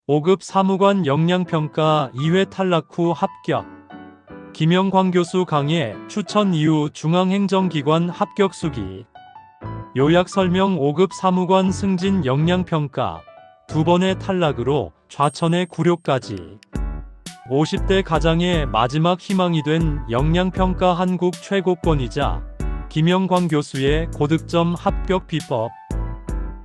5급 사무관 역량평가 2회 탈락 후 합격. 김영광 교수 강의 추천 이후 중앙행정기관 합격 수기. 요약 설명 5급 사무관 승진 역량평가 2번의 탈락으로 좌천의 굴욕까지. 50대 가장의 마지막 희망이 된 역량평가 한국 최고권이자 김영광 교수의 고득점 합격 비법.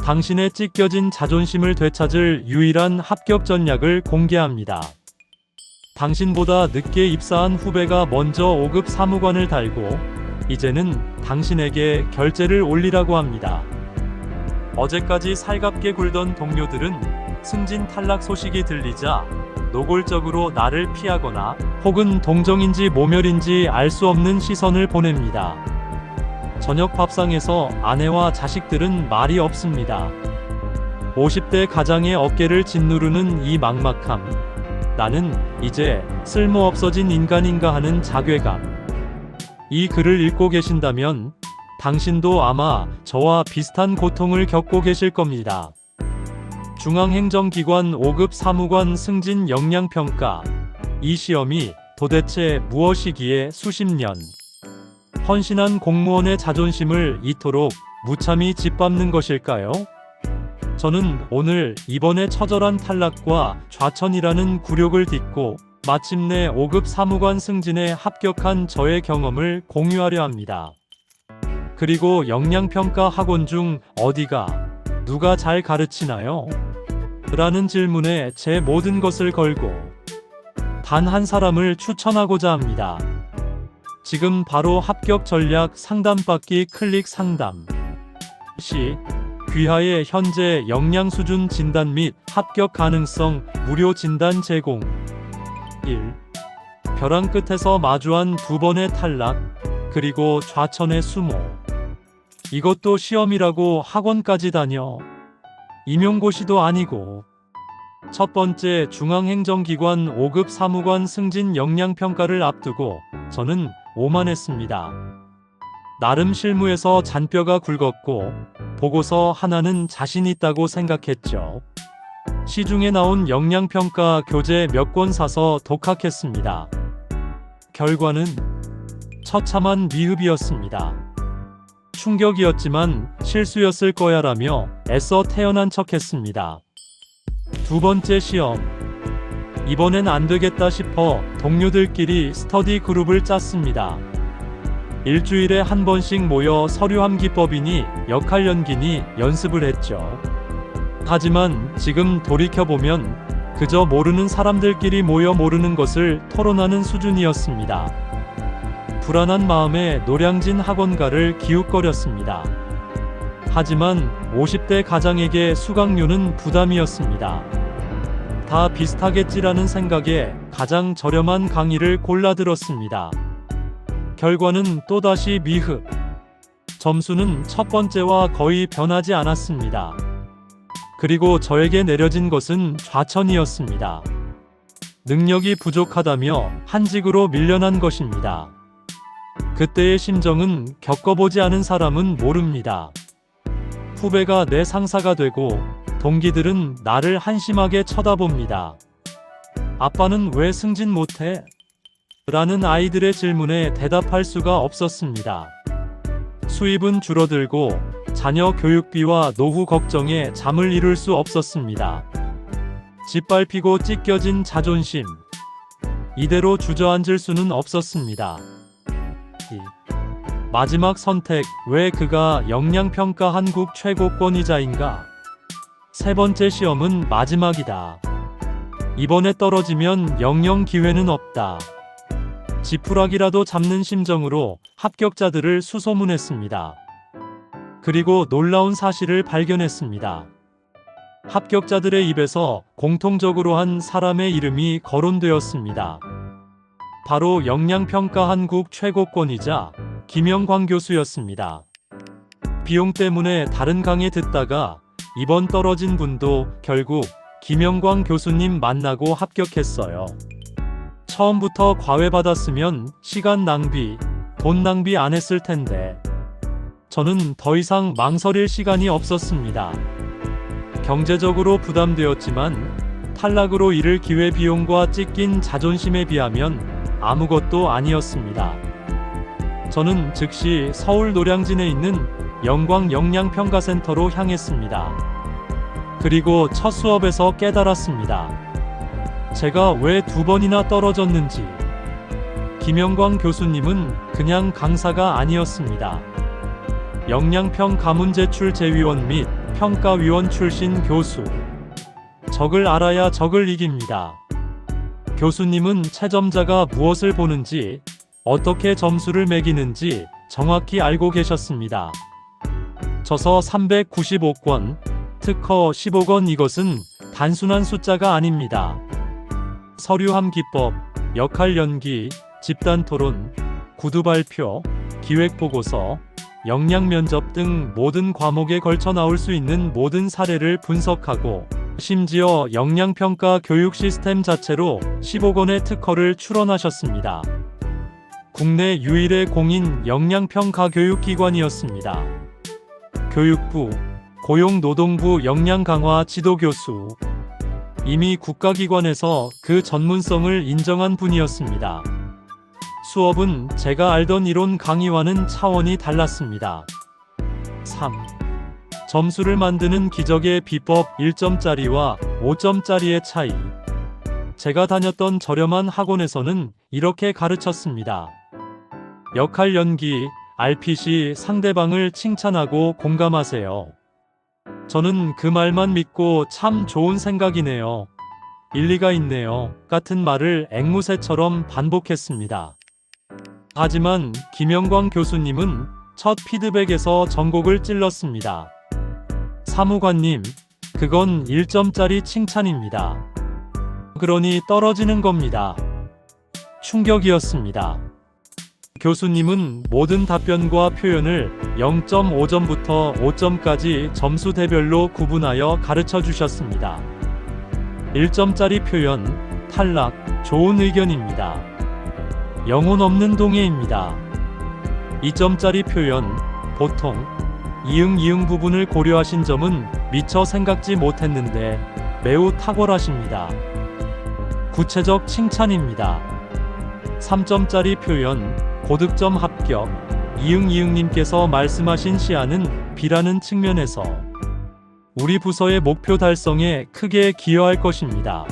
당신의 찢겨진 자존심을 되찾을 유일한 합격 전략을 공개합니다. 당신보다 늦게 입사한 후배가 먼저 5급 사무관을 달고 이제는 당신에게 결제를 올리라고 합니다. 어제까지 살갑게 굴던 동료들은 승진 탈락 소식이 들리자 노골적으로 나를 피하거나 혹은 동정인지 모멸인지 알 수 없는 시선을 보냅니다. 저녁 밥상에서 아내와 자식들은 말이 없습니다. 50대 가장의 어깨를 짓누르는 이 막막함. 나는 이제 쓸모없어진 인간인가 하는 자괴감. 이 글을 읽고 계신다면 당신도 아마 저와 비슷한 고통을 겪고 계실 겁니다. 중앙행정기관 5급 사무관 승진 역량평가. 이 시험이 도대체 무엇이기에 수십 년 헌신한 공무원의 자존심을 이토록 무참히 짓밟는 것일까요? 저는 오늘 이번에 처절한 탈락과 좌천이라는 굴욕을 딛고 마침내 5급 사무관 승진에 합격한 저의 경험을 공유하려 합니다. 그리고 역량평가 학원 중 어디가, 누가 잘 가르치나요? 라는 질문에 제 모든 것을 걸고 단 한 사람을 추천하고자 합니다. 지금 바로 합격 전략 상담받기 클릭 상담 시 귀하의 현재 역량 수준 진단 및 합격 가능성 무료 진단 제공. 1. 벼랑 끝에서 마주한 2번의 탈락, 그리고 좌천의 수모. 이것도 시험이라고 학원까지 다녀. 임용고시도 아니고. 첫 번째 중앙행정기관 5급 사무관 승진 역량평가를 앞두고 저는 오만했습니다. 나름 실무에서 잔뼈가 굵었고 보고서 하나는 자신 있다고 생각했죠. 시중에 나온 역량평가 교재 몇 권 사서 독학했습니다. 결과는 처참한 미흡이었습니다. 충격이었지만 실수였을 거야라며 애써 태어난 척했습니다. 두 번째 시험. 이번엔 안 되겠다 싶어 동료들끼리 스터디 그룹을 짰습니다. 일주일에 한 번씩 모여 서류 암기법이니 역할 연기니 연습을 했죠. 하지만 지금 돌이켜보면 그저 모르는 사람들끼리 모여 모르는 것을 토론하는 수준이었습니다. 불안한 마음에 노량진 학원가를 기웃거렸습니다. 하지만 50대 가장에게 수강료는 부담이었습니다. 다 비슷하겠지라는 생각에 가장 저렴한 강의를 골라 들었습니다. 결과는 또다시 미흡. 점수는 첫 번째와 거의 변하지 않았습니다. 그리고 저에게 내려진 것은 좌천이었습니다. 능력이 부족하다며 한직으로 밀려난 것입니다. 그때의 심정은 겪어보지 않은 사람은 모릅니다. 후배가 내 상사가 되고 동기들은 나를 한심하게 쳐다봅니다. 아빠는 왜 승진 못해? 라는 아이들의 질문에 대답할 수가 없었습니다. 수입은 줄어들고 자녀 교육비와 노후 걱정에 잠을 이룰 수 없었습니다. 짓밟히고 찢겨진 자존심. 이대로 주저앉을 수는 없었습니다. 마지막 선택. 왜 그가 역량평가 한국 최고권위자인가? 세 번째 시험은 마지막이다. 이번에 떨어지면 영영 기회는 없다. 지푸라기라도 잡는 심정으로 합격자들을 수소문했습니다. 그리고 놀라운 사실을 발견했습니다. 합격자들의 입에서 공통적으로 한 사람의 이름이 거론되었습니다. 바로 역량평가 한국 최고권이자 김영광 교수였습니다. 비용 때문에 다른 강의 듣다가 이번 떨어진 분도 결국 김영광 교수님 만나고 합격했어요. 처음부터 과외받았으면 시간 낭비, 돈 낭비 안 했을 텐데. 저는 더 이상 망설일 시간이 없었습니다. 경제적으로 부담되었지만 탈락으로 잃을 기회 비용과 찢긴 자존심에 비하면 아무것도 아니었습니다. 저는 즉시 서울 노량진에 있는 영광 영양평가센터로 향했습니다. 그리고 첫 수업에서 깨달았습니다. 제가 왜 2번이나 떨어졌는지. 김영광 교수님은 그냥 강사가 아니었습니다. 영양평가 문제 출제위원 및 평가위원 출신 교수. 적을 알아야 적을 이깁니다. 교수님은 채점자가 무엇을 보는지, 어떻게 점수를 매기는지 정확히 알고 계셨습니다. 저서 395권, 특허 15권, 이것은 단순한 숫자가 아닙니다. 서류함 기법, 역할 연기, 집단 토론, 구두 발표, 기획 보고서, 역량 면접 등 모든 과목에 걸쳐 나올 수 있는 모든 사례를 분석하고, 심지어 역량평가 교육 시스템 자체로 15권의 특허를 출원하셨습니다. 국내 유일의 공인 역량평가 교육기관이었습니다. 교육부, 고용노동부 역량강화 지도교수. 이미 국가기관에서 그 전문성을 인정한 분이었습니다. 수업은 제가 알던 이론 강의와는 차원이 달랐습니다. 3. 점수를 만드는 기적의 비법. 1점짜리와 5점짜리의 차이. 제가 다녔던 저렴한 학원에서는 이렇게 가르쳤습니다. 역할 연기, RPC, 상대방을 칭찬하고 공감하세요. 저는 그 말만 믿고 참 좋은 생각이네요. 일리가 있네요. 같은 말을 앵무새처럼 반복했습니다. 하지만 김영광 교수님은 첫 피드백에서 전곡을 찔렀습니다. 사무관님, 그건 1점짜리 칭찬입니다. 그러니 떨어지는 겁니다. 충격이었습니다. 교수님은 모든 답변과 표현을 0.5점부터 5점까지 점수대별로 구분하여 가르쳐 주셨습니다. 1점짜리 표현, 탈락, 좋은 의견입니다. 영혼 없는 동해입니다. 2점짜리 표현, 보통, 이응 부분을 고려하신 점은 미처 생각지 못했는데 매우 탁월하십니다. 구체적 칭찬입니다. 3점짜리 표현, 고득점 합격. 이응님께서 말씀하신 시야는 B라는 측면에서 우리 부서의 목표 달성에 크게 기여할 것입니다.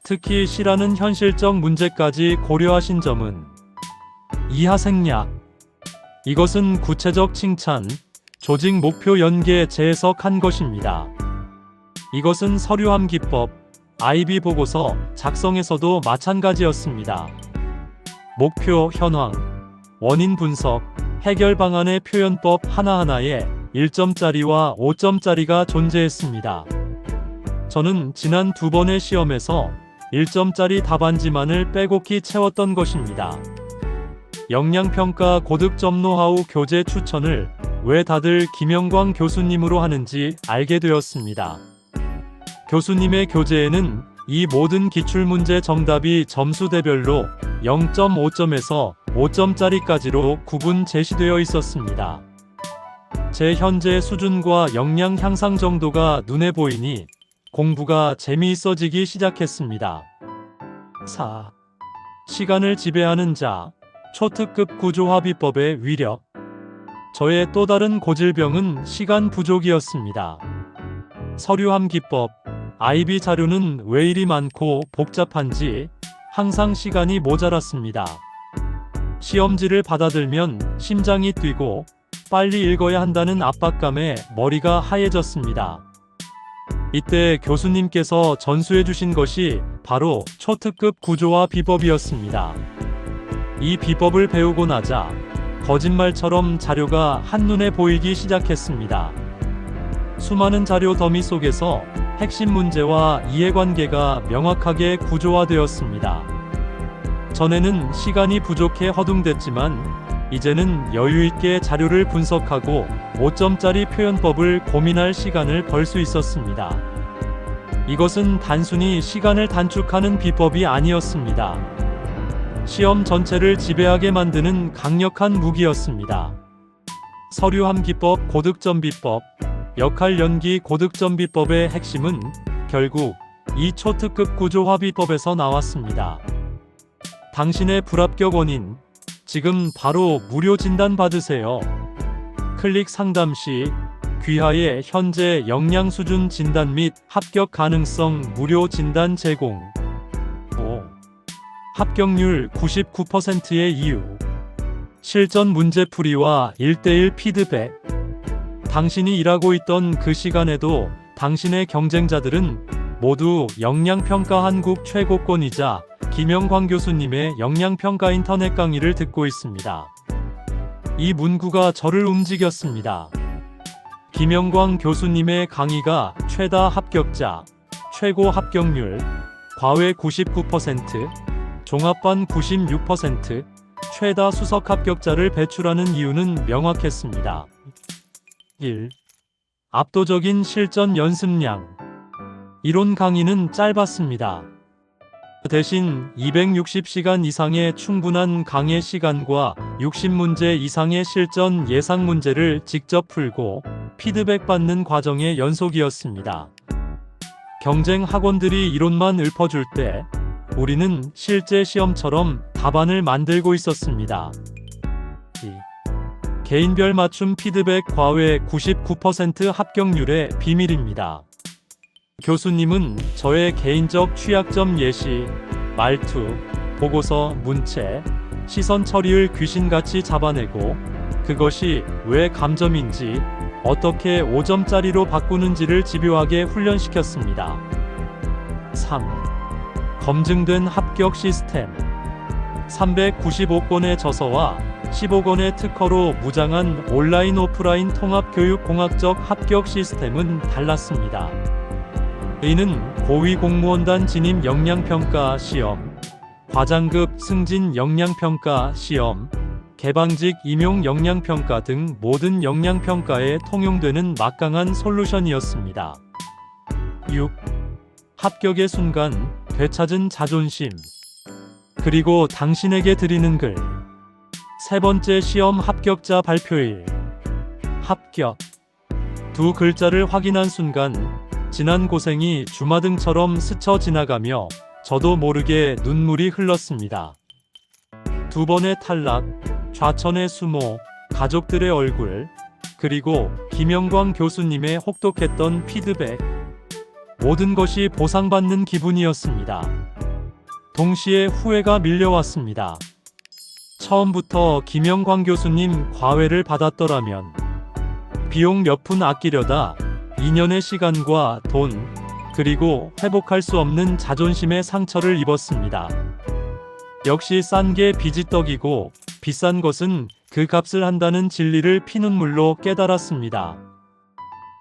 특히 C라는 현실적 문제까지 고려하신 점은 이하생략. 이것은 구체적 칭찬, 조직 목표 연계 재해석한 것입니다. 이것은 서류함 기법, IB 보고서 작성에서도 마찬가지였습니다. 목표 현황, 원인 분석, 해결 방안의 표현법 하나하나에 1점짜리와 5점짜리가 존재했습니다. 저는 지난 2번의 시험에서 1점짜리 답안지만을 빼곡히 채웠던 것입니다. 역량평가 고득점 노하우 교재 추천을 왜 다들 김영광 교수님으로 하는지 알게 되었습니다. 교수님의 교재에는 이 모든 기출문제 정답이 점수대별로 0.5점에서 5점짜리까지로 구분 제시되어 있었습니다. 제 현재 수준과 역량 향상 정도가 눈에 보이니 공부가 재미있어지기 시작했습니다. 4. 시간을 지배하는 자, 초특급 구조화비법의 위력. 저의 또 다른 고질병은 시간 부족이었습니다. 서류함 기법, IB 자료는 왜 이리 많고 복잡한지 항상 시간이 모자랐습니다. 시험지를 받아들면 심장이 뛰고 빨리 읽어야 한다는 압박감에 머리가 하얘졌습니다. 이때 교수님께서 전수해 주신 것이 바로 초특급 구조화 비법이었습니다. 이 비법을 배우고 나자 거짓말처럼 자료가 한눈에 보이기 시작했습니다. 수많은 자료 더미 속에서 핵심 문제와 이해관계가 명확하게 구조화되었습니다. 전에는 시간이 부족해 허둥댔지만 이제는 여유있게 자료를 분석하고 5점짜리 표현법을 고민할 시간을 벌 수 있었습니다. 이것은 단순히 시간을 단축하는 비법이 아니었습니다. 시험 전체를 지배하게 만드는 강력한 무기였습니다. 서류함 기법 고득점 비법, 역할 연기 고득점 비법의 핵심은 결국 이 초특급 구조화비법에서 나왔습니다. 당신의 불합격 원인, 지금 바로 무료 진단 받으세요. 클릭 상담 시 귀하의 현재 역량 수준 진단 및 합격 가능성 무료 진단 제공. 5. 합격률 99%의 이유. 실전 문제풀이와 1:1 피드백. 당신이 일하고 있던 그 시간에도 당신의 경쟁자들은 모두 역량평가 한국 최고권이자 김영광 교수님의 역량평가 인터넷 강의를 듣고 있습니다. 이 문구가 저를 움직였습니다. 김영광 교수님의 강의가 최다 합격자, 최고 합격률, 과외 99%, 종합반 96%, 최다 수석 합격자를 배출하는 이유는 명확했습니다. 1. 압도적인 실전 연습량. 이론 강의는 짧았습니다. 대신 260시간 이상의 충분한 강의 시간과 60문제 이상의 실전 예상 문제를 직접 풀고 피드백 받는 과정의 연속이었습니다. 경쟁 학원들이 이론만 읊어줄 때 우리는 실제 시험처럼 답안을 만들고 있었습니다. 2. 개인별 맞춤 피드백 과외 99% 합격률의 비밀입니다. 교수님은 저의 개인적 취약점 예시, 말투, 보고서, 문체, 시선 처리를 귀신같이 잡아내고 그것이 왜 감점인지 어떻게 5점짜리로 바꾸는지를 집요하게 훈련시켰습니다. 3. 검증된 합격 시스템. 395건의 저서와 15건의 특허로 무장한 온라인 오프라인 통합 교육 공학적 합격 시스템은 달랐습니다. 이는 고위공무원단 진입 역량평가 시험, 과장급 승진 역량평가 시험, 개방직 임용 역량평가 등 모든 역량평가에 통용되는 막강한 솔루션이었습니다. 6. 합격의 순간 되찾은 자존심. 그리고 당신에게 드리는 글. 세 번째 시험 합격자 발표일. 합격. 두 글자를 확인한 순간 지난 고생이 주마등처럼 스쳐 지나가며 저도 모르게 눈물이 흘렀습니다. 두 번의 탈락, 좌천의 수모, 가족들의 얼굴, 그리고 김영광 교수님의 혹독했던 피드백. 모든 것이 보상받는 기분이었습니다. 동시에 후회가 밀려왔습니다. 처음부터 김영광 교수님 과외를 받았더라면 비용 몇 푼 아끼려다 2년의 시간과 돈, 그리고 회복할 수 없는 자존심의 상처를 입었습니다. 역시 싼 게 비지떡이고 비싼 것은 그 값을 한다는 진리를 피눈물로 깨달았습니다.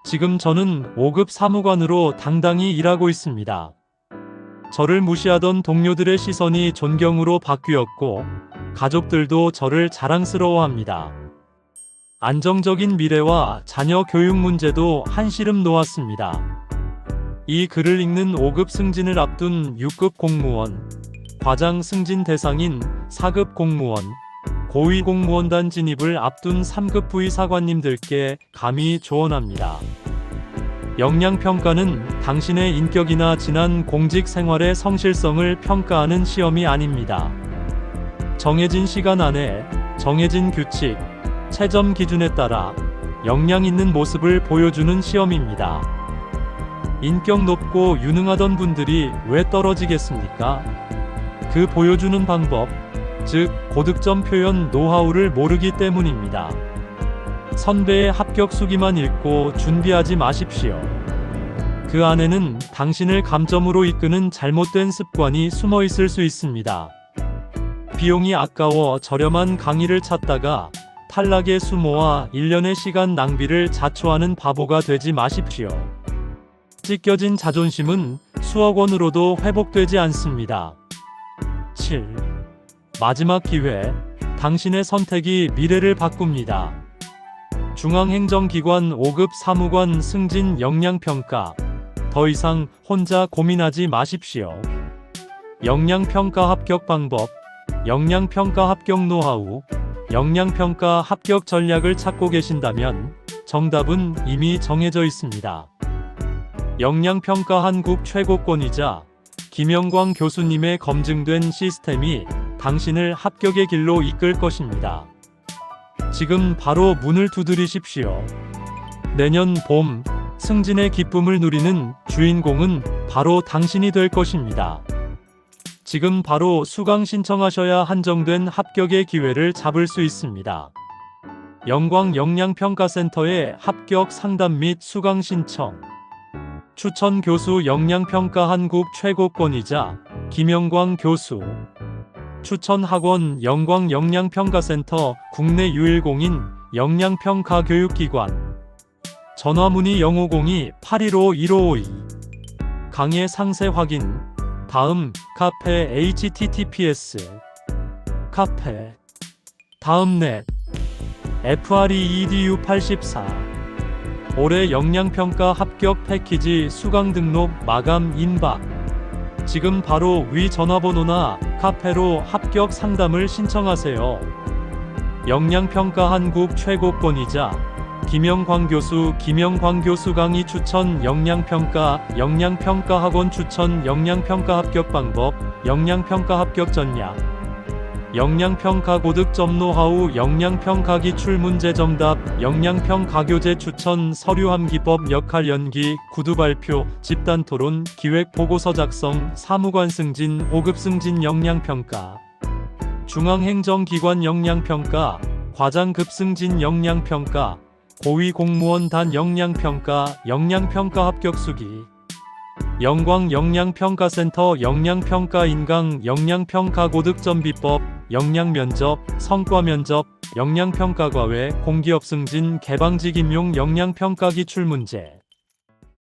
지금 저는 5급 사무관으로 당당히 일하고 있습니다. 저를 무시하던 동료들의 시선이 존경으로 바뀌었고 가족들도 저를 자랑스러워합니다. 안정적인 미래와 자녀 교육 문제도 한시름 놓았습니다. 이 글을 읽는 5급 승진을 앞둔 6급 공무원, 과장 승진 대상인 4급 공무원, 고위 공무원단 진입을 앞둔 3급 부의사관님들께 감히 조언합니다. 역량평가는 당신의 인격이나 지난 공직 생활의 성실성을 평가하는 시험이 아닙니다. 정해진 시간 안에 정해진 규칙, 채점 기준에 따라 역량 있는 모습을 보여주는 시험입니다. 인격 높고 유능하던 분들이 왜 떨어지겠습니까? 그 보여주는 방법, 즉 고득점 표현 노하우를 모르기 때문입니다. 선배의 합격 수기만 읽고 준비하지 마십시오. 그 안에는 당신을 감점으로 이끄는 잘못된 습관이 숨어 있을 수 있습니다. 비용이 아까워 저렴한 강의를 찾다가 탈락의 수모와 1년의 시간 낭비를 자초하는 바보가 되지 마십시오. 찢겨진 자존심은 수억 원으로도 회복되지 않습니다. 7. 마지막 기회. 당신의 선택이 미래를 바꿉니다. 중앙행정기관 5급 사무관 승진 역량평가. 더 이상 혼자 고민하지 마십시오. 역량평가 합격 방법, 역량평가 합격 노하우, 역량평가 합격 전략을 찾고 계신다면 정답은 이미 정해져 있습니다. 영양평가 한국 최고권이자 김영광 교수님의 검증된 시스템이 당신을 합격의 길로 이끌 것입니다. 지금 바로 문을 두드리십시오. 내년 봄 승진의 기쁨을 누리는 주인공은 바로 당신이 될 것입니다. 지금 바로 수강 신청하셔야 한정된 합격의 기회를 잡을 수 있습니다. 영광 영양평가센터의 합격 상담 및 수강 신청. 추천 교수 영양평가 한국 최고권이자 김영광 교수. 추천 학원 영광 영양평가센터 국내 유일 공인 영양평가 교육기관. 전화문의 0502-815-1552. 강의 상세 확인. 다음 카페 https 카페 다음넷 FREEDU84. 올해 영양평가 합격 패키지 수강 등록 마감 임박. 지금 바로 위 전화번호나 카페로 합격 상담을 신청하세요. 영양평가 한국 최고권이자 김영광 교수 강의 추천 영양평가 학원 추천 영양평가 합격 방법 영양평가 합격 전략 영양평가 고득점 노하우 영양평가 기출 문제 정답 영양평가 교재 추천 서류 암기법 역할 연기 구두 발표 집단 토론 기획 보고서 작성 사무관 승진 5급 승진 영양평가 중앙행정기관 영양평가 과장급 승진 영양평가 고위공무원 단 영양평가 합격 수기 영광 영양평가센터 영양평가 인강 영양평가 고득점 비법 영양면접 성과면접 영양평가 과외 공기업 승진 개방직 임용 영양평가 기출문제